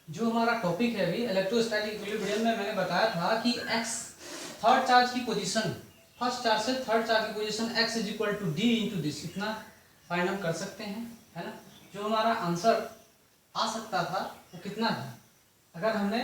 जो हमारा टॉपिक है अभी इलेक्ट्रोस्टैटिक इक्विलिब्रियम में मैंने बताया था कि x थर्ड चार्ज की पोजीशन, फर्स्ट चार्ज से थर्ड चार्ज की position x is equal to D into this, इतना फाइंड आउट कर सकते हैं, है ना। जो हमारा आंसर आ सकता था वो कितना था, अगर हमने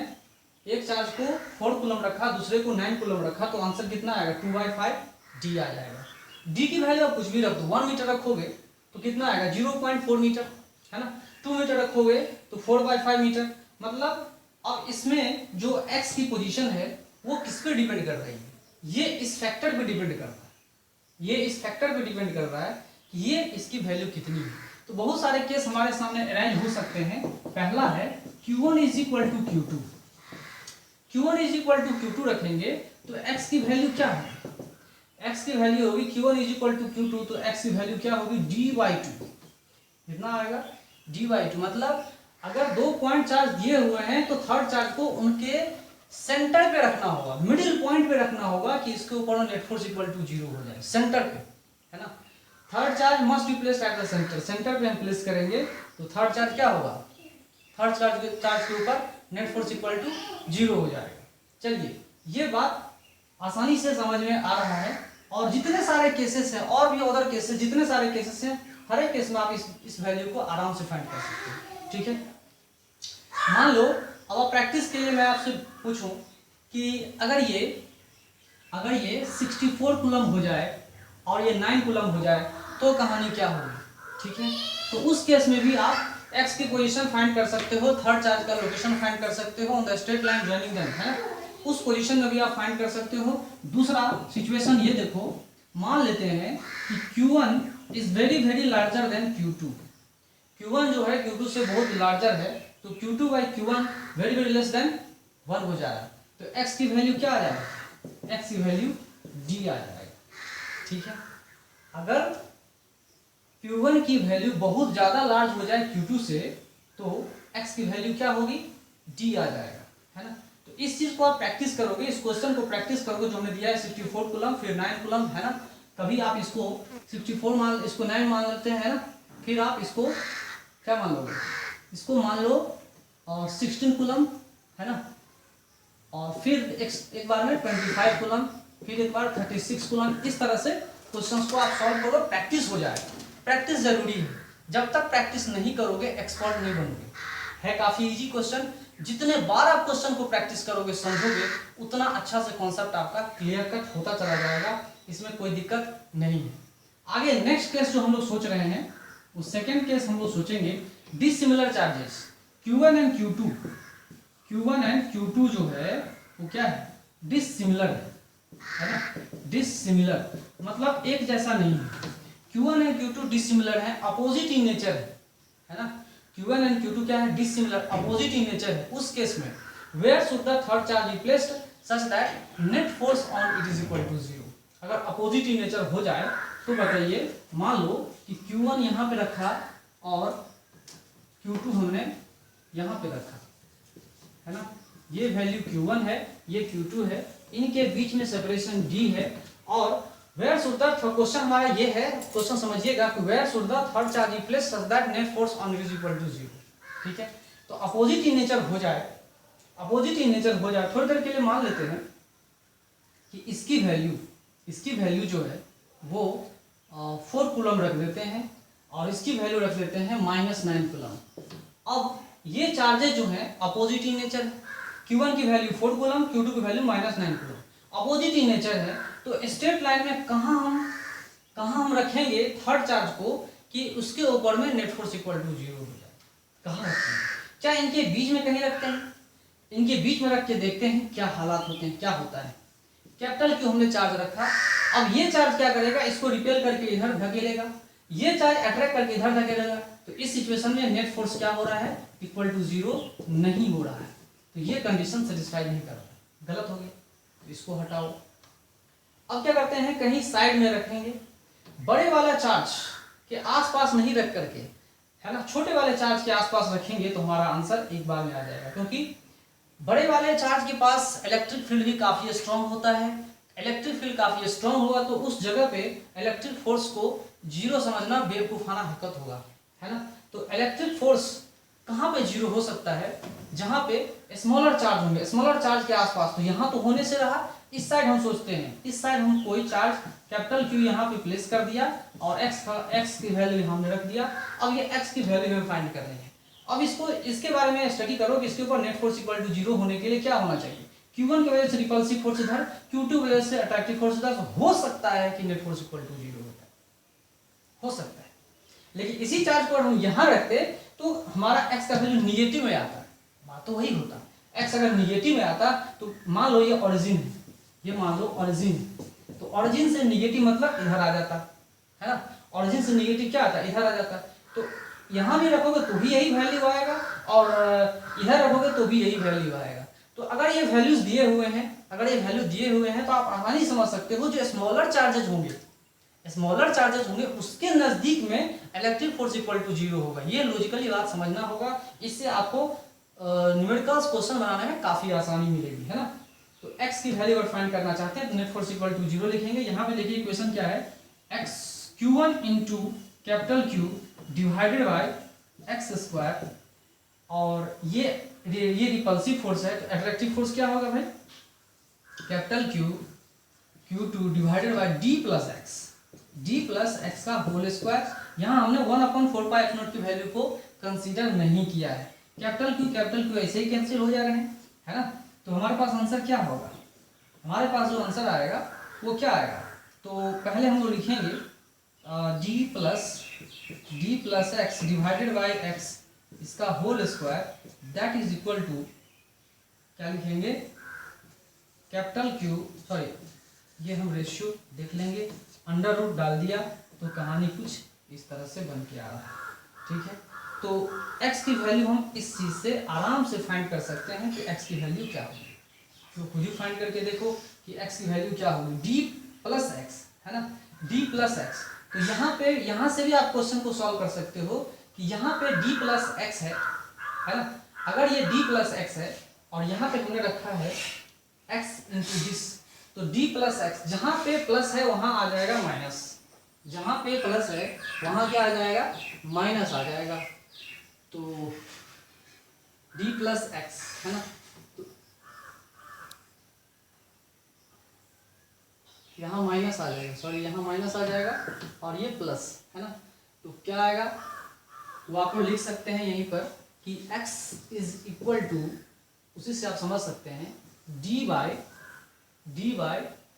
एक चार्ज को 4 कूलम रखा, दूसरे को 9 कूलम रखा, तो आंसर कितना आएगा 2/5 डी आ जाएगा। डी की वैल्यू आप कुछ भी रख दो, 1 मीटर रखोगे तो कितना आएगा 0.4 मीटर, है ना। 2 मीटर रखोगे तो 4/5 मीटर। मतलब अब इसमें जो x की पोजीशन है वो किस पे डिपेंड कर रही है, ये इस फैक्टर पे डिपेंड करता है, ये इस फैक्टर पे डिपेंड कर रहा है कि ये इसकी वैल्यू कितनी है। तो बहुत सारे केस हमारे सामने अरेंज हो सकते हैं। पहला है Q1 is equal to Q2, Q1 is equal to Q2 रखेंगे तो x की वैल्यू क्या है, x की वैल्यू होगी Q1 is equal to Q2, तो x की वैल्यू क्या होगी d/2, कितना आएगा d/2। मतलब अगर 2 पॉइंट चार्ज दिए हुए हैं तो थर्ड चार्ज को उनके सेंटर पे रखना होगा, मिडिल पॉइंट पे रखना होगा कि इसके ऊपर नेट फोर्स इक्वल टू 0 हो जाए, सेंटर पे, है ना। Third charge must be placed at the centre, centre पे हम प्लेस करेंगे तो थर्ड चार्ज क्या होगा, थर्ड चार्ज के ऊपर नेट फोर्स इक्वल टू 0 हो जाएगा। चलिए ये बात आसानी से समझ में आ रहा है, और जितने सारे केसेस हैं और भी अदर केसेस, जितने सारे केसेस हैं हर एक केस में आप इस वैल्यू को आराम से फाइंड कर सकते हैं, ठीक है। मान लो अब प्रैक्टिस के लिए मैं आपसे पूछूं कि अगर ये 64 कूलम हो जाए और ये 9 कूलम हो जाए तो कहानी क्या होगी, ठीक है। तो उस केस में भी आप x की पोजीशन फाइंड कर सकते हो, थर्ड चार्ज का लोकेशन फाइंड कर सकते हो on the straight line joining them, है ना। उस पोजीशन में भी आप फाइंड कर सकते हो। दूसरा सिचुएशन ये देखो, मान लेते हैं कि Q1 is very very larger then Q2, Q1 जो है Q2 से बहुत लार्जर है, तो Q2/Q1 very very less than 1 हो जाएगा, तो x की वैल्यू क्या आ जाएगा, x की वैल्यू d आ जाएगा, ठीक है। अगर Q1 की वैल्यू बहुत ज्यादा लार्ज हो जाए Q2 से तो x की वैल्यू क्या होगी, d आ जाएगा, है ना। तो इस चीज को आप प्रैक्टिस करोगे, इस क्वेश्चन को प्रैक्टिस करोगे जो हमने दिया है 64 कूलम फिर 9 कूलम, है ना। कभी आप इसको 64 मान, इसको 9 मान लेते हैं, है ना, फिर आप इसको क्या मान लोगे, इसको मान लो 16 कूलम, है ना, और फिर एक बार में 25 कूलम, फिर एक बार 36 कूलम। इस तरह से क्वेश्चंस को आप सॉल्व करो, प्रैक्टिस हो जाएगा। प्रैक्टिस जरूरी है, जब तक प्रैक्टिस नहीं करोगे एक्सपर्ट नहीं बनोगे। है काफी इजी क्वेश्चन, जितने बार आप क्वेश्चन को प्रैक्टिस करोगे समझोगे उतना अच्छा से कॉन्सेप्ट आपका क्लियर कट होता चला जाएगा, इसमें कोई दिक्कत नहीं है। आगे नेक्स्ट केस जो हम लोग सोच रहे हैं वो सेकेंड केस हम लोग सोचेंगे, dissimilar charges Q1 and Q2, Q1 and Q2 जो है वो क्या है, डिसिमिलर है ना। डिसिमिलर मतलब एक जैसा नहीं है, Q1 एंड Q2 डिसिमिलर है, अपोजिट इन नेचर है ना। Q1 एंड Q2 क्या है, डिसिमिलर, अपोजिट इन नेचर है। उस केस में where should the third charge be placed such that net force on it is equal to 0। अगर opposite in nature हो जाए तो बताइए, मान लो कि Q1 यहाँ पे रखा और Q2 हमने यहाँ पे रखा, है ना। ये वैल्यू Q1 है, ये Q2 है, इनके बीच में सेपरेशन D है, और वेयर शुड द, क्वेश्चन हमारा ये है, क्वेश्चन समझिएगा कि where should the third charge be placed such that net force on it is equal to 0, ठीक है। तो अपोजिट इन नेचर हो जाए, अपोजिट इन नेचर हो जाए, थोड़ी देर के लिए मान लेते हैं कि इसकी वैल्यू जो है वो 4 कूलम रख देते हैं और इसकी वैल्यू रख देते हैं -9 कूलम। अब ये चार्जेस जो हैं अपोजिट इन नेचर, Q1 की वैल्यू 4 कूलम, Q2 की value -9 coulomb, opposite in nature है। तो स्ट्रेट लाइन में कहाँ हम रखेंगे थर्ड चार्ज को कि उसके ऊपर में नेट फोर्स इक्वल टू 0 हो जाए, कहाँ रखेंगे, क्या इनके बीच में कहीं रखते हैं, इनके बीच में रख के देखते हैं क्या हालात होते हैं, क्या होता है। कैपिटल Q हमने चार्ज रखा, अब ये चार्ज क्या करेगा, इसको रिपेल करके इधर धकेलेगा, ये चार्ज अट्रैक्ट करके इधर धकेलेगा, तो इस सिचुएशन में नेट फोर्स क्या हो रहा है, इक्वल टू 0 नहीं हो रहा है। तो ये कंडीशन सेटिस्फाई नहीं कर रहा है, गलत हो गया, तो इसको हटाओ। अब क्या करते हैं, कहीं साइड में रखेंगे, बड़े वाला चार्ज के आसपास नहीं रख करके, है ना, छोटे वाले चार्ज के आसपास रखेंगे तो हमारा आंसर एक बार में आ जाएगा, क्योंकि बड़े वाले चार्ज के पास इलेक्ट्रिक फील्ड भी काफी स्ट्रांग होता है। इलेक्ट्रिक फील्ड काफी स्ट्रांग होगा तो उस जगह पे इलेक्ट्रिक फोर्स को 0 समझना बेवकूफाना हरकत होगा, है ना। तो इलेक्ट्रिक फोर्स कहाँ पे जीरो हो सकता है, जहाँ पे स्मॉलर चार्ज होंगे, स्मॉलर चार्ज के आसपास। तो यहाँ तो होने से रहा, इस साइड हम सोचते हैं, इस साइड हम कोई चार्ज कैपिटल Q यहाँ पे प्लेस कर दिया और x की वैल्यू हमने रख दिया। अब ये x की वैल्यू हमें फाइंड करनी है। अब इसको इसके बारे में स्टडी करो कि इसके ऊपर net force equal to zero होने के लिए क्या होना चाहिए। Q1 की वजह से रिपल्सिव फोर्स इधर, Q2 की वजह से अट्रैक्टिव फोर्स इधर। हो सकता है कि net force equal to zero होता है, हो सकता है, लेकिन इसी चार्ज को हम यहाँ रखते तो हमारा x का वैल्यू निगेटिव में आता। बात तो वही होता, x अगर निगेटिव में आता तो मान लो ये ओरिजिन है, ये मान लो ओरिजिन, तो ओरिजिन से निगेटिव मतलब इधर आ जाता है ना। ओरिजिन से निगेटिव क्या आता, इधर आ जाता। तो यहाँ भी रखोगे तो भी यही वैल्यू आएगा और इधर रखोगे तो भी यही वैल्यू आएगा। तो अगर ये वैल्यूज दिए हुए हैं, अगर ये वैल्यू दिए हुए हैं तो आप आसानी समझ सकते हो जो स्मॉलर चार्जेज होंगे, स्मॉलर चार्जेस होंगे उसके नजदीक में electric force equal to zero होगा। ये लॉजिकली बात समझना होगा, इससे आपको न्यूमेरिकल्स क्वेश्चन बनाने में काफी आसानी मिलेगी, है ना। तो x की वैल्यू अगर फाइंड करना चाहते हैं तो net force equal to zero लिखेंगे। यहाँ पे देखिए इक्वेशन क्या है, x q1 into capital Q divided by x square, और ये रिपल्सिव फोर्स है। तो अट्रैक्टिव फोर्स क्या होगा भाई, capital Q q2 divided by d plus x का होल स्क्वायर। यहाँ हमने 1/4π की वैल्यू को कंसीडर नहीं किया है। कैपिटल Q ऐसे ही कैंसिल हो जा रहे हैं, है ना। तो हमारे पास आंसर क्या होगा, हमारे पास जो आंसर आएगा वो क्या आएगा, तो पहले हम लोग लिखेंगे d plus x divided by x इसका whole square, that is equal to क्या लिखेंगे, कैपिटल Q, सॉरी ये हम रेशियो देख लेंगे, अंडर रूट डाल दिया तो कहानी कुछ इस तरह से बन के आ रहा है, ठीक है। तो x की वैल्यू हम इस चीज से आराम से फाइंड कर सकते हैं कि x की वैल्यू क्या होगी। तो खुद ही फाइंड करके देखो कि x की वैल्यू क्या होगी, d प्लस एक्स, है ना, d प्लस एक्स। तो यहाँ से भी आप क्वेश्चन को सॉल्व कर सकते हो कि यहाँ पे d प्लस एक्स है ना। अगर ये d प्लस एक्स है और यहाँ पे हमने रखा है x इंटू दिस, तो d प्लस एक्स, जहाँ पे प्लस है वहाँ आ जाएगा माइनस, जहाँ पे प्लस है वहाँ क्या आ जाएगा, माइनस आ जाएगा। तो d प्लस एक्स, है ना, तो यहाँ माइनस आ जाएगा, सॉरी यहाँ माइनस आ जाएगा और ये प्लस, है ना। तो क्या आएगा वो आप लोग लिख सकते हैं यहीं पर कि x इज इक्वल टू, उसी से आप समझ सकते हैं d बाय,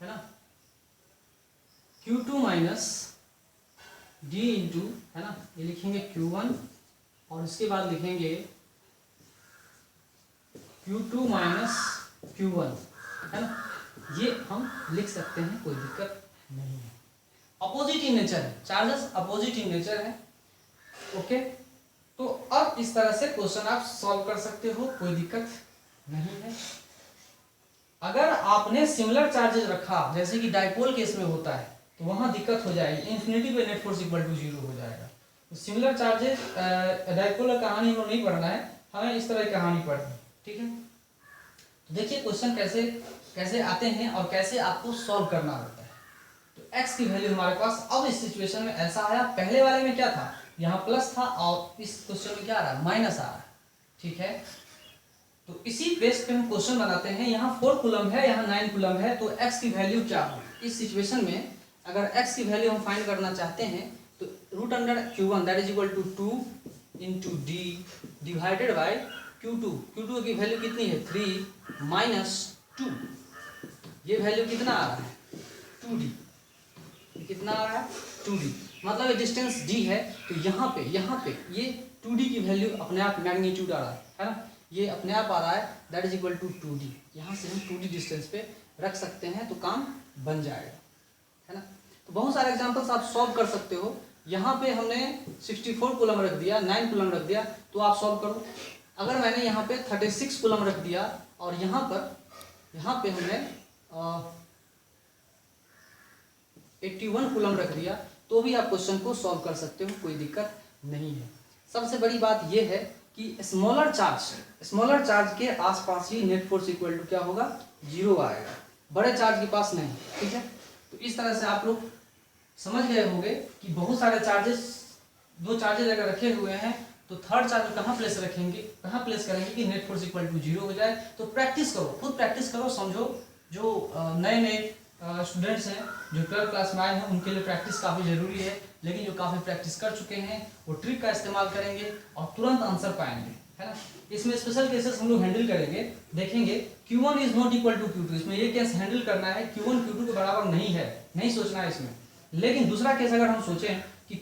है ना, Q2 माइनस d इंटू, है ना, ये लिखेंगे Q1 और इसके बाद लिखेंगे Q2 माइनस Q1, है ना। ये हम लिख सकते हैं, कोई दिक्कत नहीं है। अपोजिट इन नेचर है, चार्जेस अपोजिट इन नेचर है, ओके। तो अब इस तरह से क्वेश्चन आप सॉल्व कर सकते हो, कोई दिक्कत नहीं है। अगर आपने सिमिलर चार्जेस रखा जैसे कि डाइपोल केस में होता है तो वहां दिक्कत हो जाएगी, इन्फिनिटी पे net force equal to zero हो जाएगा। तो सिमिलर चार्जेस डाइपोल कहानी हम नहीं पढ़ना है, हमें इस तरह की कहानी पढ़नी है, ठीक है। तो देखिए क्वेश्चन कैसे आते हैं और कैसे आपको सॉल्व करना होता है। तो x की वैल्यू हमारे पास अब इस सिचुएशन में ऐसा आया, पहले वाले में क्या था, यहाँ प्लस था और इस क्वेश्चन में क्या आ रहा है, माइनस आ रहा है, ठीक है। तो इसी बेस पे हम क्वेश्चन बनाते हैं। यहाँ 4 कूलम है, यहाँ 9 कूलम है, तो x की वैल्यू क्या होगी इस सिचुएशन में। अगर x की वैल्यू हम फाइंड करना चाहते हैं तो root under Q1 that is equal to 2 into D divided by Q2 की वैल्यू कितनी है 3 माइनस 2, ये वैल्यू कितना आ रहा है 2d, कितना आ रहा है 2d, मतलब ये डिस्टेंस d है। तो यहाँ पे ये 2d की वैल्यू अपने आप मैग्नीट्यूड आ रहा है ना, ये अपने आप आ रहा है that is equal to 2d। यहाँ से हम 2d डिस्टेंस पे रख सकते हैं तो काम बन जाएगा, है ना। तो बहुत सारे एग्जांपल्स आप सॉल्व कर सकते हो। यहाँ पे हमने 64 कूलम रख दिया, 9 कूलम रख दिया, तो आप सॉल्व करो। अगर मैंने यहाँ पे 36 कूलम रख दिया और यहाँ पे हमने 81 कूलम रख दिया तो भी आप क्वेश्चन को सॉल्व कर सकते हो, कोई दिक्कत नहीं है। सबसे बड़ी बात यह है कि स्मॉलर चार्ज के आसपास ही नेट फोर्स इक्वल टू क्या होगा, जीरो आएगा, बड़े चार्ज के पास नहीं, ठीक है। तो इस तरह से आप लोग समझ गए होंगे कि बहुत सारे चार्जेस, दो चार्जेस अगर रखे हुए हैं तो थर्ड चार्ज कहाँ प्लेस रखेंगे, कहाँ प्लेस करेंगे कि नेट फोर्स इक्वल टू 0 हो जाए। तो प्रैक्टिस करो, खुद प्रैक्टिस करो, समझो। जो नए नए स्टूडेंट्स हैं जो 12th क्लास में आए हैं उनके लिए प्रैक्टिस काफ़ी ज़रूरी है, लेकिन जो काफ़ी प्रैक्टिस कर चुके हैं वो ट्रिक का इस्तेमाल करेंगे और तुरंत आंसर पाएंगे, है ना। इसमें स्पेशल केसेस हम लोग हैंडल करेंगे, देखेंगे Q1 is not equal to Q2। इसमें ये केस हैंडल करना है, Q1 Q2 के बराबर नहीं है, नहीं सोचना है इसमें। लेकिन दूसरा केस अगर हम सोचें कि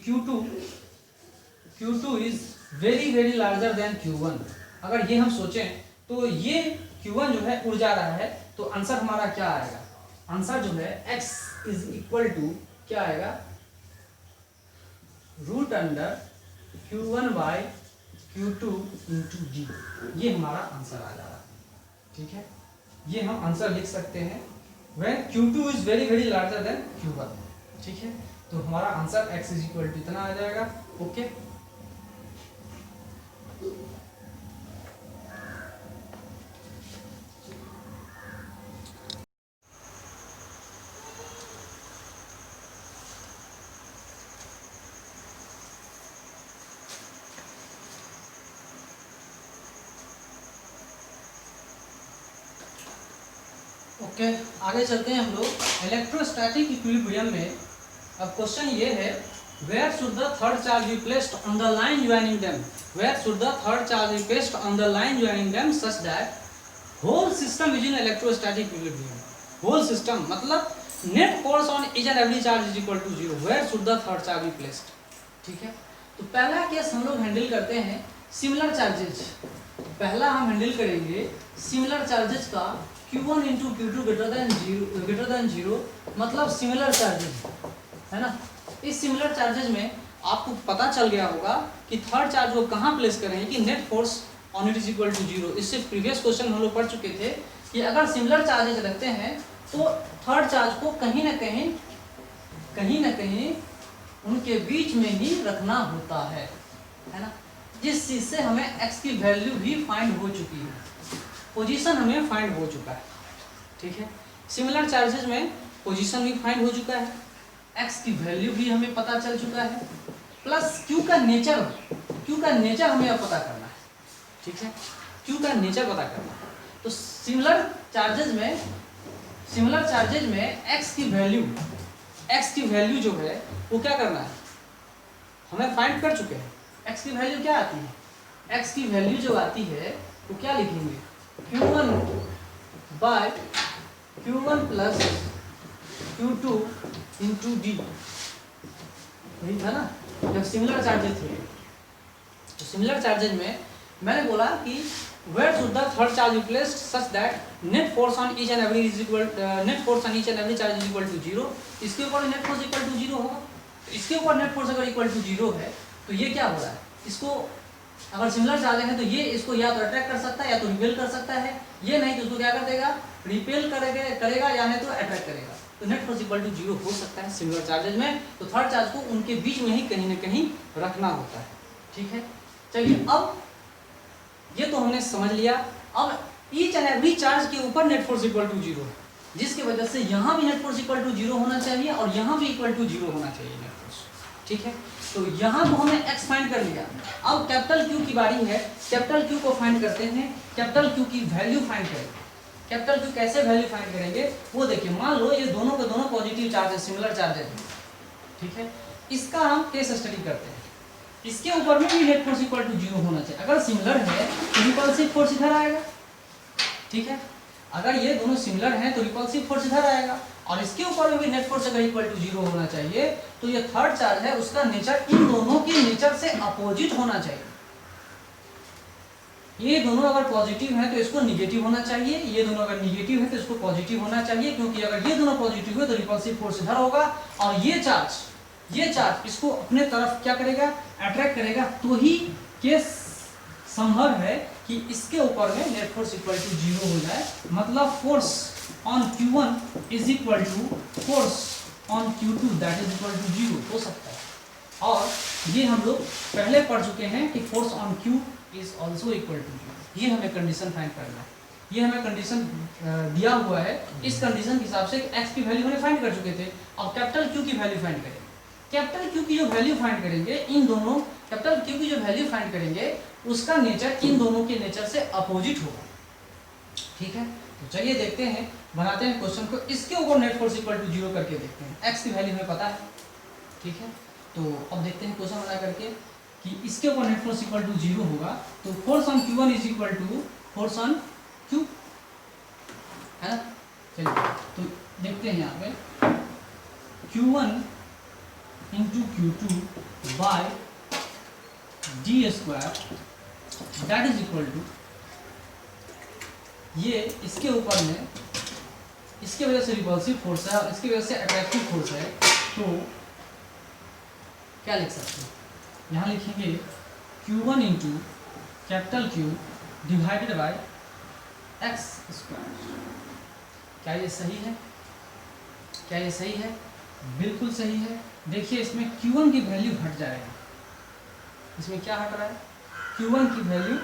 Q2 is very very larger than Q1, अगर ये हम सोचें तो ये Q1 जो है उड़ जा रहा है, तो आंसर हमारा क्या आएगा, आंसर जो है x इज इक्वल टू क्या आएगा, root under Q1 by Q2 into D. ये हमारा आंसर आ जा रहा है, ठीक है। ये हम आंसर लिख सकते हैं when Q2 is very very larger than Q1, ठीक है। तो हमारा आंसर x इज इक्वल टू इतना आ जाएगा, ओके। ओके आगे चलते हैं हम लोग इलेक्ट्रोस्टैटिक इक्विलिब्रियम में। अब क्वेश्चन ये है, where should the third charge be placed on the line joining them, where should the third charge be placed on the line joining them such that whole system is in electrostatic equilibrium. Whole system मतलब net force on each and every charge is equal to 0, where should the third charge be placed, ठीक है। तो पहला case हम लोग handle करते हैं similar charges. पहला हम हैंडल करेंगे सिमिलर चार्जेज का, Q1 into Q2 greater than zero, मतलब सिमिलर चार्जेज, है ना। इस सिमिलर चार्जेज में आपको पता चल गया होगा कि थर्ड चार्ज को कहाँ प्लेस करेंगे कि net force on it is equal to 0। इससे प्रीवियस क्वेश्चन हम लोग पढ़ चुके थे कि अगर सिमिलर चार्जेज रखते हैं तो थर्ड चार्ज को कहीं ना कहीं उनके बीच में ही रखना होता है ना। जिस चीज़ से हमें x की वैल्यू भी फाइंड हो चुकी है, पोजीशन हमें फाइंड हो चुका है, ठीक है। सिमिलर चार्जेस में पोजीशन भी फाइंड हो चुका है, x की वैल्यू भी हमें पता चल चुका है, प्लस q का नेचर हमें अब पता करना है, ठीक है। q का नेचर पता करना है। तो सिमिलर चार्जेज में x की वैल्यू जो है वो क्या करना है, हमें फाइंड कर चुके हैं। x की वैल्यू क्या आती है, x की वैल्यू जो आती है वो क्या लिखेंगे, Q1 bye Q1 plus Q2 into D, यही था ना जब सिमिलर चार्जेज थे। तो सिमिलर चार्जेज में मैंने बोला कि where should the third charge be placed such that net force on each and every charge is equal to 0। इसके ऊपर नेट फोर्स इक्वल टू 0 होगा। इसके ऊपर नेट फोर्स अगर इक्वल टू 0 है तो ये क्या हो रहा है, इसको अगर सिमिलर चार्ज है तो ये इसको या तो अट्रैक्ट कर सकता है या तो रिपेल कर सकता है, ये नहीं तो उसको क्या कर देगा, रिपेल करेगा या नहीं तो अट्रैक्ट करेगा। तो नेट फोर्स इक्वल टू 0 हो सकता है सिमिलर चार्जेज में। तो थर्ड चार्ज को उनके बीच में ही कहीं ना कहीं रखना होता है, ठीक है। चलिए अब ये तो हमने समझ लिया। अब ईच एंड एवरी चार्ज के ऊपर नेट फोर्स इक्वल टू 0 है, जिसकी वजह से यहाँ भी नेट फोर्स इक्वल टू 0 होना चाहिए और यहाँ भी इक्वल टू 0 होना चाहिए नेट फोर्स, ठीक है। तो यहाँ तो हमने x फाइंड कर लिया। अब कैपिटल Q की बारी है, कैपिटल Q को फाइंड करते हैं। कैपिटल Q की वैल्यू फाइंड करेंगे। कैपिटल Q कैसे वैल्यू फाइंड करेंगे वो देखिए। मान लो ये दोनों के दोनों पॉजिटिव चार्ज है, सिमिलर चार्ज है, ठीक है। इसका हम केस स्टडी करते हैं। इसके ऊपर में भी नेट फोर्स इक्वल टू 0 होना चाहिए। अगर सिमिलर है तो रिपल्सिव फोर्स इधर आएगा, ठीक है। अगर ये दोनों सिमिलर हैं तो रिपल्सिव फोर्स इधर आएगा और इसके ऊपर में भी नेट फोर्स अगर इक्वल टू 0 होना चाहिए तो ये थर्ड चार्ज है उसका नेचर इन दोनों के नेचर से अपोजिट होना चाहिए। ये दोनों अगर पॉजिटिव हैं तो इसको निगेटिव होना चाहिए, ये दोनों अगर निगेटिव है तो इसको पॉजिटिव होना चाहिए, क्योंकि अगर ये दोनों पॉजिटिव है तो रिपल्सिव फोर्स इधर होगा और ये चार्ज इसको अपने तरफ क्या करेगा, अट्रैक्ट करेगा। तो ही केस संभव है कि इसके ऊपर में नेट फोर्स इक्वल टू 0 हो जाए, मतलब force on Q1 is equal to force on Q2 that is equal to 0 हो सकता है। और ये हम लोग पहले पढ़ चुके हैं कि force on Q is also equal to 0। ये हमें कंडीशन फाइंड करना है, ये हमें कंडीशन दिया हुआ है। इस कंडीशन के हिसाब से x की वैल्यू हमें फाइंड कर चुके थे। अब कैपिटल Q की वैल्यू फाइंड करेंगे। कैपिटल Q की जो वैल्यू फाइंड करेंगे इन दोनों कैपिटल क्यू की जो वैल्यू फाइंड करेंगे उसका नेचर इन दोनों के नेचर से अपोजिट होगा। ठीक है, तो चलिए देखते हैं, बनाते हैं क्वेश्चन को। इसके ऊपर नेट फोर्स इक्वल टू 0 करके देखते हैं। एक्स की वैल्यू हमें पता है। ठीक है, तो अब देखते हैं क्वेश्चन बना करके कि इसके ऊपर नेट फोर्स इक्वल टू 0 होगा, तो force on Q1 is equal to force on Q, है ना। चलिए तो देखते हैं यहाँ पे Q1 into Q2 by D square that is equal to, ये इसके ऊपर में इसके वजह से रिपल्सिव फोर्स है और इसकी वजह से अट्रैक्टिव फोर्स है, तो क्या लिख सकते हैं, यहाँ लिखेंगे Q1 into capital Q divided by x square. क्या ये सही है? क्या ये सही है? बिल्कुल सही है। देखिए इसमें Q1 की वैल्यू हट जाएगा। इसमें क्या हट रहा है? Q1 की वैल्यू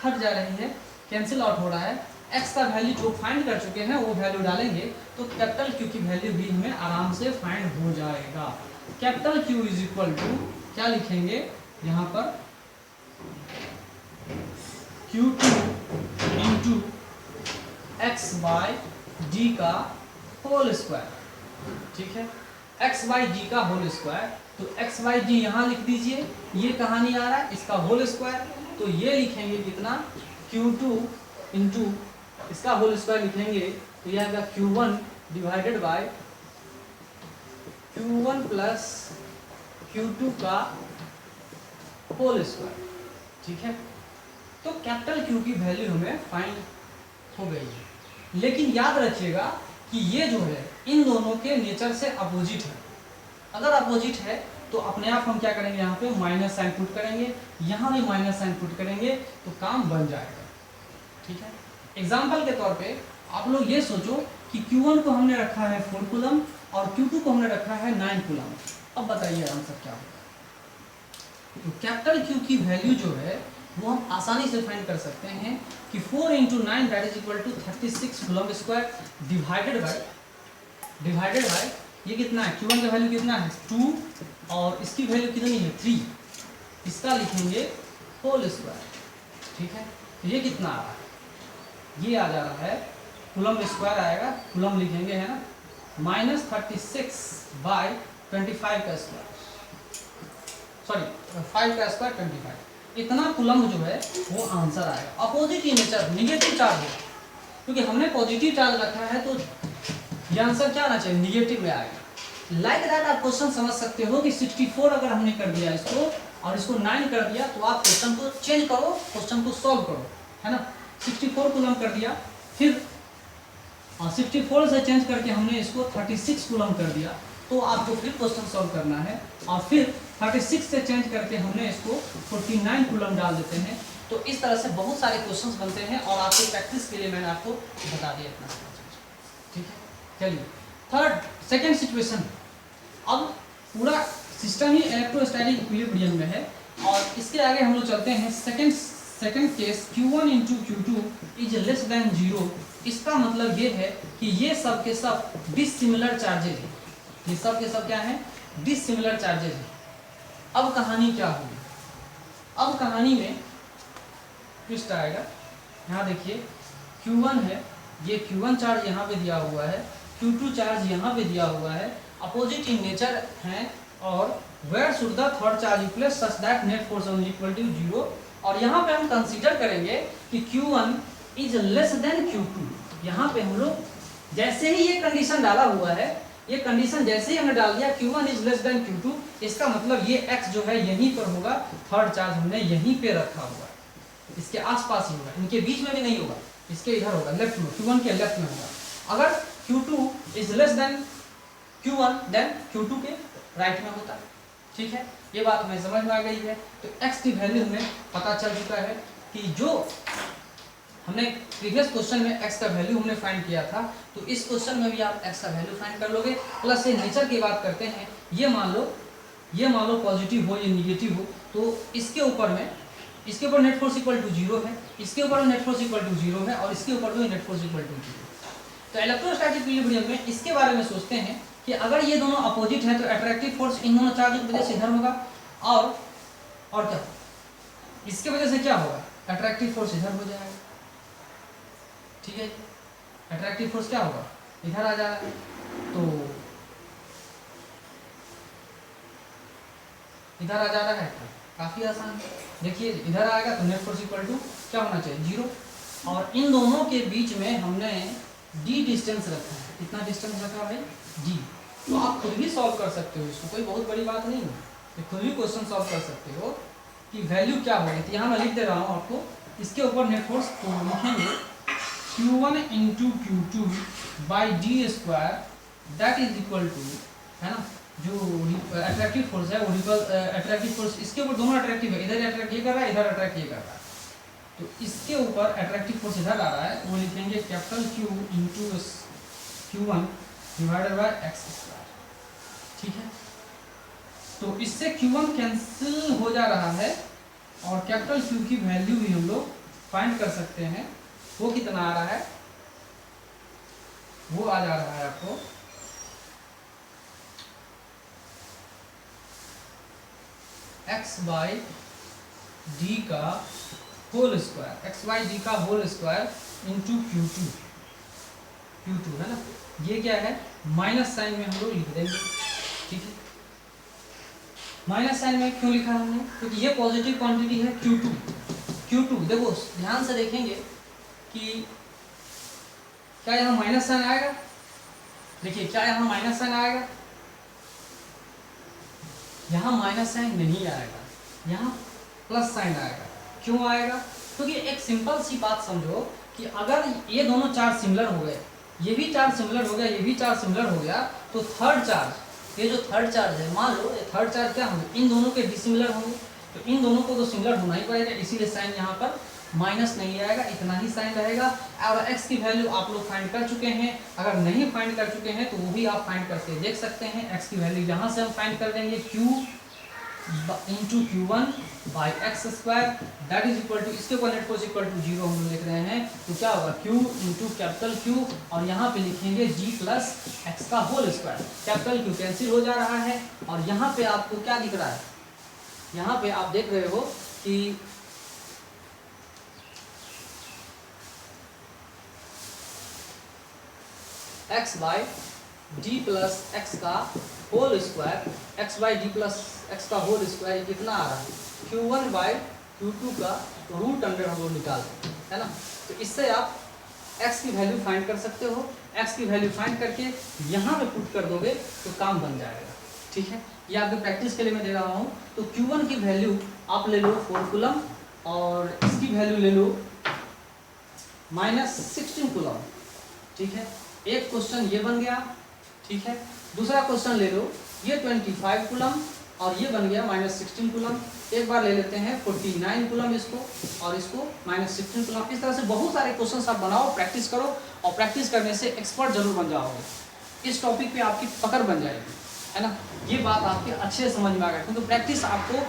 हट जा रही है, कैंसिल आउट हो रहा है। x का वैल्यू जो फाइंड कर चुके हैं वो वैल्यू डालेंगे तो कैपिटल Q की वैल्यू भी हमें आराम से फाइंड हो जाएगा। Capital Q is equal to क्या लिखेंगे यहाँ पर, Q2 into x by D का होल स्क्वायर। ठीक है, x बाई डी का होल स्क्वायर, तो x बाई डी यहाँ लिख दीजिए, ये कहाँ नहीं आ रहा है, इसका होल स्क्वायर, तो ये लिखेंगे कितना, Q2 इंटू इसका होल स्क्वायर लिखेंगे तो यह आएगा Q1 divided by Q1 plus Q2 का होल स्क्वायर। ठीक है, तो कैपिटल Q की वैल्यू हमें फाइंड हो गई है, लेकिन याद रखिएगा कि ये जो है इन दोनों के नेचर से अपोजिट है। अगर अपोजिट है तो अपने आप हम क्या करेंगे, यहाँ पे माइनस साइन पुट करेंगे, यहाँ भी माइनस साइन पुट करेंगे तो काम बन जाएगा। ठीक है, एग्जाम्पल के तौर पे आप लोग ये सोचो कि Q1 को हमने रखा है 4 कूलम और Q2 को हमने रखा है 9 कूलम। अब बताइए आंसर क्या होगा। तो कैपिटल Q की वैल्यू जो है वो हम आसानी से फाइंड कर सकते हैं कि 4 into 9 that is equal to 36 coulomb square divided by ये कितना है, Q1 का वैल्यू कितना है 2 और इसकी वैल्यू कितनी है 3, इसका लिखेंगे होल स्क्वायर। ठीक है, तो ये कितना आ रहा है, ये आ जा रहा है कूलम स्क्वायर आएगा, कूलम लिखेंगे है ना, -36 बाय 25 का स्क्वायर, सॉरी 5 का स्क्वायर 25, इतना कूलम जो है वो आंसर आएगा। अपोजिट नेचर निगेटिव चार्ज है, क्योंकि हमने पॉजिटिव चार्ज रखा है तो ये आंसर क्या आना चाहिए, निगेटिव में आएगा। लाइक दैट आप क्वेश्चन समझ सकते हो कि 64 अगर हमने कर दिया इसको और इसको 9 कर दिया तो आप क्वेश्चन को चेंज करो, क्वेश्चन को सॉल्व करो, है ना। 64 कूलम कर दिया, फिर 64 से चेंज करके हमने इसको 36 कूलम कर दिया, तो आपको फिर क्वेश्चन सॉल्व करना है और फिर 36 से चेंज करके हमने इसको 49 कूलम डाल देते हैं। तो इस तरह से बहुत सारे क्वेश्चंस बनते हैं और आपको प्रैक्टिस के लिए मैंने आपको बता दिया इतना। ठीक है, चलिए सेकेंड सिचुएशन। अब पूरा सिस्टम ही इलेक्ट्रोस्टैटिक इक्विलिब्रियम में है और इसके आगे हम लोग चलते हैं second case Q1 into Q2 is less than 0। इसका मतलब ये है कि ये सब के सब डिसिमिलर चार्जेज हैं, ये सब के सब क्या है, डिसिमिलर चार्जेज हैं। अब कहानी क्या होगी, अब कहानी में ट्विस्ट आएगा। यहाँ देखिए Q1 है, ये Q1 चार्ज यहाँ पे दिया हुआ है, Q2 चार्ज यहाँ पे दिया हुआ है, अपोजिट इन नेचर हैं और where should the third charge be placed such that net force on equal to 0। और यहाँ पे हम कंसीडर करेंगे कि Q1 is less than Q2। यहाँ पे हम लोग जैसे ही ये कंडीशन डाला हुआ है, ये कंडीशन जैसे ही हमने डाल दिया Q1 is less than Q2, इसका मतलब ये x जो है यहीं पर होगा, थर्ड चार्ज हमने यहीं पे रखा हुआ है, इसके आसपास ही होगा, इनके बीच में भी नहीं होगा, इसके इधर होगा, लेफ्ट में, Q1 के लेफ्ट में होगा। अगर Q2 is less than Q1 then Q2 के राइट में होता है। ठीक है, ये बात हमें समझ में आ गई है। तो x की वैल्यू हमें पता चल चुका है कि जो हमने प्रीवियस क्वेश्चन में x का वैल्यू हमने फाइंड किया था, तो इस क्वेश्चन में भी आप x का वैल्यू फाइंड कर लोगे। प्लस ये नेचर की बात करते हैं, ये मान लो पॉजिटिव हो या निगेटिव हो, तो इसके ऊपर नेट फोर्स इक्वल टू 0 है, इसके ऊपर नेट फोर्स इक्वल टू 0 है और इसके ऊपर भी नेट फोर्स इक्वल टू 0। तो इलेक्ट्रोस्टैटिक इक्विलिब्रियम में इसके बारे में सोचते हैं कि अगर ये दोनों अपोजिट है तो अट्रैक्टिव फोर्स इन दोनों चार्ज की वजह से इधर होगा और क्या, इसके वजह से क्या होगा, अट्रैक्टिव फोर्स इधर हो जाएगा, ठीक है, अट्रैक्टिव फोर्स क्या होगा, इधर आ जाएगा, तो इधर आ जा रहा है, काफ़ी आसान। देखिए इधर आएगा तो नेट फोर्स इक्वल टू क्या होना चाहिए, 0, और इन दोनों के बीच में हमने d डिस्टेंस रखा है, कितना डिस्टेंस रखा है, d। तो आप खुद भी सॉल्व कर सकते हो इसको, कोई बहुत बड़ी बात नहीं है, तो खुद भी क्वेश्चन सॉल्व कर सकते हो कि वैल्यू क्या होगी। तो यहाँ मैं लिख दे रहा हूँ आपको, इसके ऊपर नेट फोर्स तो लिखेंगे Q1 into Q2 by D square, that is equal to, है ना, जो अट्रैक्टिव फोर्स है वो अट्रैक्टिव फोर्स, इसके ऊपर दोनों अट्रैक्टिव है, इधर अट्रैक्ट ये कर रहा है, इधर अट्रैक्ट ये कर रहा है, तो इसके ऊपर अट्रैक्टिव फोर्स इधर आ रहा है, वो लिखेंगे capital Q into Q1 divided by x square, ठीक है। तो इससे Q1 कैंसिल हो जा रहा है, और कैपिटल Q की वैल्यू भी हम लोग फाइंड कर सकते हैं, वो कितना आ रहा है, वो आ जा रहा है आपको x बाई डी का whole square, x by D का whole square into Q2, Q2 है ना, ये क्या है, माइनस साइन में हम लोग लिख देंगे, ठीक है। माइनस साइन में क्यों लिखा हमने, क्योंकि ये पॉजिटिव क्वांटिटी है Q2 देखो ध्यान से देखेंगे कि क्या यहाँ माइनस साइन आएगा, देखिए क्या यहाँ माइनस साइन आएगा, यहाँ माइनस साइन नहीं आएगा, यहाँ प्लस साइन आएगा। क्यों आएगा, क्योंकि एक सिंपल सी बात समझो कि अगर ये दोनों चार्ज सिमिलर हो गए, ये भी चार्ज सिमिलर हो गया, ये भी चार्ज सिमिलर हो गया, तो थर्ड चार्ज, ये जो थर्ड चार्ज है, मान लो ये थर्ड चार्ज क्या होंगे, इन दोनों के डिसिमिलर होंगे, तो इन दोनों को तो सिमिलर होना ही पड़ेगा, इसीलिए साइन यहाँ पर माइनस नहीं आएगा, इतना ही साइन रहेगा। और x की वैल्यू आप लोग फाइंड कर चुके हैं, अगर नहीं फाइंड कर चुके हैं तो वो भी आप फाइंड करके देख सकते हैं। x की वैल्यू यहाँ से हम फाइंड कर देंगे q into Q1 by x square, that is equal to, इसके ऊपर नेट फोर्स इक्वल टू 0 हम लोग लिख रहे हैं, तो क्या होगा q इंटू कैपिटल Q, और यहाँ पे लिखेंगे g प्लस एक्स का whole square, capital Q cancel हो जा रहा है, और यहाँ पे आपको क्या दिख रहा है, यहाँ पे आप देख रहे हो कि x by D plus x का whole square, x by D plus x का होल स्क्वायर कितना आ रहा है, Q1 बाई Q2 का रूट अंडर हम लोग निकाल दें, है ना। तो इससे आप x की वैल्यू फाइंड कर सकते हो, x की वैल्यू फाइंड करके यहाँ पे पुट कर दोगे तो काम बन जाएगा, ठीक है। ये आपके प्रैक्टिस के लिए मैं दे रहा हूँ। तो Q1 की वैल्यू आप ले लो 4 कूलम, और इसकी वैल्यू ले लो -16 कूलम, ठीक है। एक क्वेश्चन ये बन गया, ठीक है। दूसरा क्वेश्चन ले लो, ये 25 कूलम, और ये बन गया -16 कूलम। एक बार ले लेते हैं 49 कूलम इसको, और इसको -16 कूलम। इस तरह से बहुत सारे क्वेश्चन आप बनाओ, प्रैक्टिस करो, और प्रैक्टिस करने से एक्सपर्ट जरूर बन जाओगे, इस टॉपिक पे आपकी पकड़ बन जाएगी, है ना। ये बात आपके अच्छे से समझ में आ गया, क्योंकि प्रैक्टिस आपको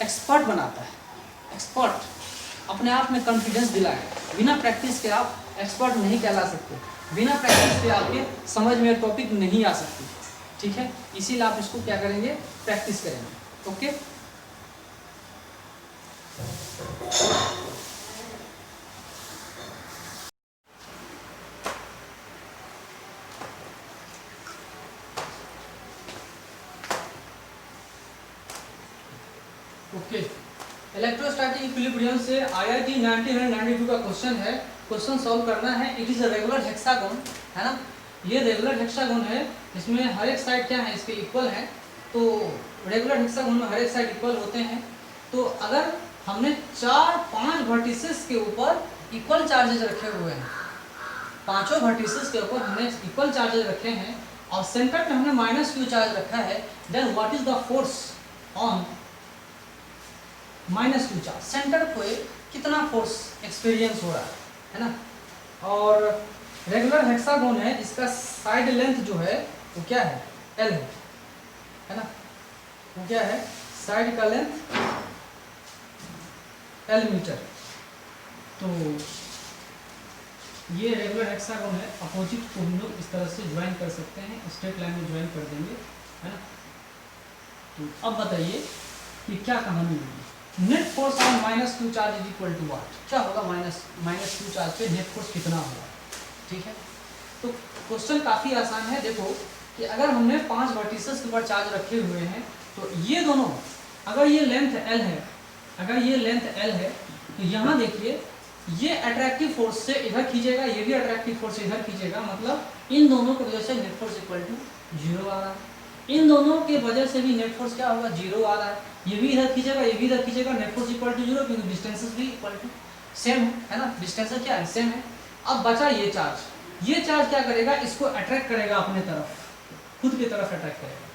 एक्सपर्ट बनाता है। एक्सपर्ट अपने आप में कॉन्फिडेंस दिलाएगा, बिना प्रैक्टिस के आप एक्सपर्ट नहीं कहला सकते, बिना प्रैक्टिस के आपके समझ में टॉपिक नहीं आ सकती, ठीक है। इसीलिए आप इसको क्या करेंगे, प्रैक्टिस करेंगे, ओके। ओके, इलेक्ट्रोस्टैटिक इक्विलिब्रियम से IIT 1992 का क्वेश्चन है, क्वेश्चन सॉल्व करना है। It is a regular hexagon, है ना। ये रेगुलर हेक्सागोन है, इसमें हर एक साइड क्या है, इसके इक्वल है। तो रेगुलर हेक्सागोन में हर एक साइड इक्वल होते हैं। तो अगर हमने 4-5 वर्टिसेस के ऊपर इक्वल चार्जेज रखे हुए हैं, पांचों वर्टिसेस के ऊपर हमने इक्वल चार्जेज रखे हैं, और सेंटर पे हमने -q चार्ज रखा है, then what is the force on -q charge, centre पे कितना फोर्स एक्सपीरियंस हो रहा है ना। और रेगुलर हेक्सागोन है, इसका साइड लेंथ जो है वो क्या है, L है ना। वो क्या है, साइड का लेंथ L मीटर। तो ये रेगुलर हेक्सागोन है, अपोजिट को हम लोग इस तरह से ज्वाइन कर सकते हैं, स्ट्रेट लाइन में ज्वाइन कर देंगे, है ना। तो अब बताइए कि क्या कहानी होगी। Net force on -q charge is equal to what, क्या होगा -q चार्ज पे नेट फोर्स कितना होगा। ठीक है, तो क्वेश्चन काफ़ी आसान है। देखो कि अगर हमने 5 वर्टिसेस के ऊपर चार्ज रखे हुए हैं तो ये दोनों, अगर ये लेंथ L है, अगर ये लेंथ L है तो यहाँ देखिए ये अट्रैक्टिव फोर्स से इधर खींचेगा, ये भी अट्रैक्टिव फोर्स से इधर खींचेगा, मतलब इन दोनों की वजह से नेट फोर्स इक्वल टू 0 आ रहा है। इन दोनों के वजह से भी नेट फोर्स क्या होगा, 0 आ रहा है। ये भी इधर खींचेगा, ये भी इधर खींचेगा, नेट फोर्स इक्वल टू 0, क्योंकि डिस्टेंसेस भी इक्वल टू सेम है ना, डिस्टेंसेस क्या है, सेम है। अब बचा ये चार्ज क्या करेगा, इसको अट्रैक्ट करेगा अपने तरफ, खुद की तरफ अट्रैक्ट करेगा,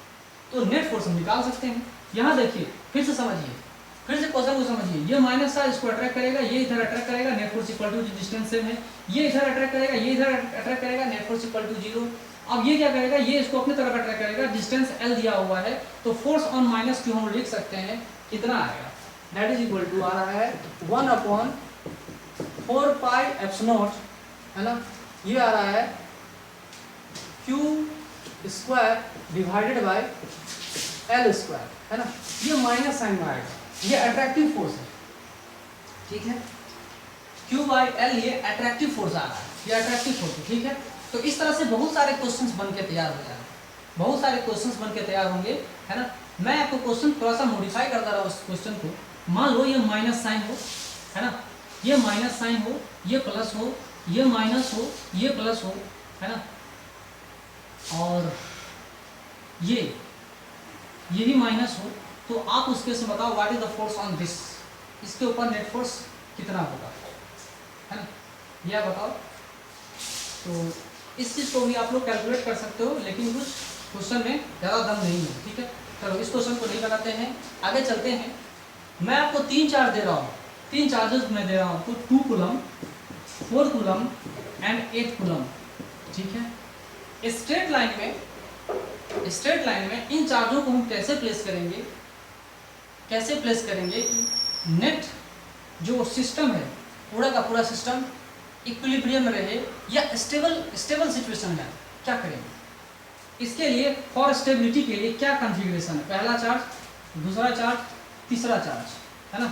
तो नेट फोर्स हम निकाल सकते हैं। यहाँ देखिए फिर से समझिए, फिर से क्वेश्चन को समझिए, ये माइनस था, इसको अट्रैक्ट करेगा, ये इधर अट्रैक्ट करेगा, net force equal to distance same है, ये इधर अट्रैक्ट करेगा, ये इधर अट्रैक्ट करेगा, नेट फोर्स इक्वल टू 0। अब ये क्या करेगा, ये इसको अपनी तरफ अट्रैक्ट करेगा, डिस्टेंस L दिया हुआ है, तो फोर्स ऑन -q हम लिख सकते हैं कितना आएगा, दैट इज इक्वल टू आ रहा है 1/4 पाई एप्सिलॉन, है ना, ये आ रहा है q square divided bye L square, है ना, ये माइनस साइन में आएगा, ये अट्रैक्टिव फोर्स है। ठीक है, Q/L ये अट्रैक्टिव फोर्स आ रहा है, ये अट्रैक्टिव फोर्स है। ठीक है, तो इस तरह से बहुत सारे क्वेश्चंस बन के तैयार हो जाएंगे, बहुत सारे क्वेश्चंस बन के तैयार होंगे, है ना। मैं आपको क्वेश्चन थोड़ा सा मॉडिफाई करता रहा उस क्वेश्चन को। मान लो ये माइनस साइन हो, है ना, ये माइनस साइन हो, ये प्लस हो, ये माइनस हो, ये प्लस हो, है ना, और ये भी माइनस हो, तो आप उसके से बताओ what is the force on this, इसके ऊपर नेट फोर्स कितना होगा, है ना, यह बताओ। तो इस चीज़ को भी आप लोग कैलकुलेट कर सकते हो, लेकिन कुछ क्वेश्चन में ज़्यादा दम नहीं है। ठीक है, चलो इस क्वेश्चन को नहीं बनाते हैं, आगे चलते हैं। मैं आपको 3 चार्ज दे रहा हूँ, 3 चार्जेस मैं दे रहा हूँ, तो 2 कूलम, 4 कूलम एंड 8 कूलम। ठीक है, स्ट्रेट लाइन में इन चार्जों को हम कैसे प्लेस करेंगे कि नेट जो सिस्टम है, पूरा का पूरा सिस्टम इक्विलिब्रियम में रहे या स्टेबल सिचुएशन में, क्या करेंगे। इसके लिए फॉर स्टेबिलिटी के लिए क्या कॉन्फ़िगरेशन है, पहला चार्ज, दूसरा चार्ज, तीसरा चार्ज, है ना।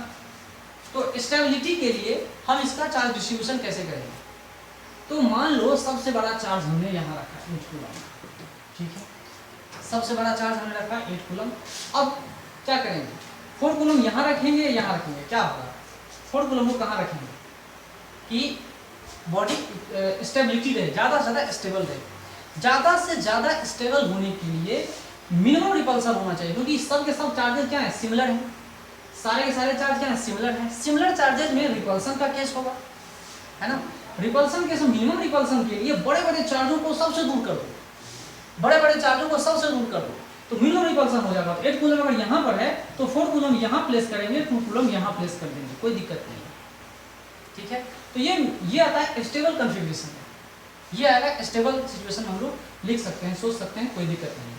तो स्टेबिलिटी के लिए हम इसका चार्ज डिस्ट्रीब्यूशन कैसे करेंगे। तो मान लो सबसे बड़ा चार्ज हमने यहाँ रखा है 8 कूलम। ठीक है, सबसे बड़ा चार्ज हमने रखा 8 कूलम। अब क्या करेंगे, 4 कूलम यहाँ रखेंगे, यहाँ रखेंगे, क्या होगा, 4 कूलम को कहाँ रखेंगे कि बॉडी स्टेबिलिटी रहे, ज़्यादा से ज़्यादा स्टेबल रहे। ज़्यादा से ज़्यादा स्टेबल होने के लिए मिनिमम रिपल्सन होना चाहिए, क्योंकि सब के सब चार्जेस क्या है, सिमिलर हैं, सारे के सारे चार्ज क्या है, सिमिलर हैं। सिमिलर चार्जेस में रिपल्सन का केस होगा, है ना। रिपल्सन केस, मिनिमम रिपल्सन के लिए बड़े बड़े चार्जों को सबसे दूर कर दो, तो मिनिमम रिपल्सन हो जाएगा। 8 कूलम अगर यहाँ पर है तो 4 कूलम यहाँ प्लेस करेंगे, 2 कूलम यहाँ प्लेस कर देंगे, कोई दिक्कत नहीं है। ठीक है, तो ये आता है स्टेबल कॉन्फ़िगरेशन, ये आएगा स्टेबल सिचुएशन, हम लोग लिख सकते हैं, सोच सकते हैं, कोई दिक्कत नहीं है।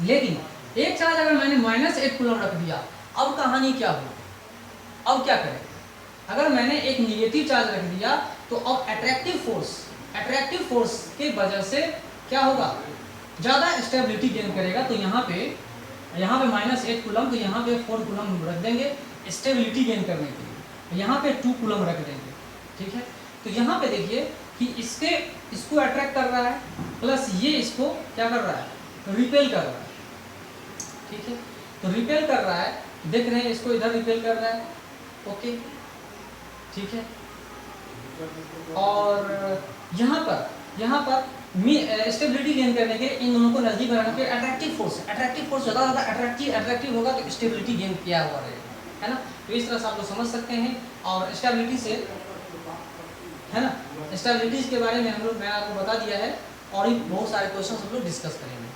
लेकिन एक चार्ज अगर मैंने -8 कूलम रख दिया, अब कहानी क्या होगी, अब क्या करें। अगर मैंने एक नेगेटिव चार्ज रख दिया तो अब अट्रैक्टिव फोर्स के वजह से क्या होगा, ज़्यादा स्टेबिलिटी गेन करेगा। तो यहाँ पे -8 कूलम, तो यहाँ पे 4 कूलम रख देंगे स्टेबिलिटी गेन करने के लिए, यहाँ पे 2 कूलम रख देंगे। ठीक है, तो यहाँ पे देखिए कि इसको अट्रैक्ट कर रहा है, प्लस ये इसको क्या कर रहा है, रिपेल कर रहा है। ठीक है, तो रिपेल कर रहा है, देख रहे हैं, इसको इधर रिपेल कर रहा है। ओके, ठीक है, और यहाँ पर स्टेबिलिटी गेन करने के इन दोनों को नजदीक बनाने के अट्रैक्टिव फोर्स ज़्यादा अट्रैक्टिव होगा, तो स्टेबिलिटी गेन किया हुआ रहेगा, है ना। तो इस तरह से आप लोग समझ सकते हैं। और स्टेबिलिटी से, है ना, स्टेबिलिटी के बारे में मैं आपको बता दिया है, और भी बहुत सारे क्वेश्चन हम लोग डिस्कस करेंगे।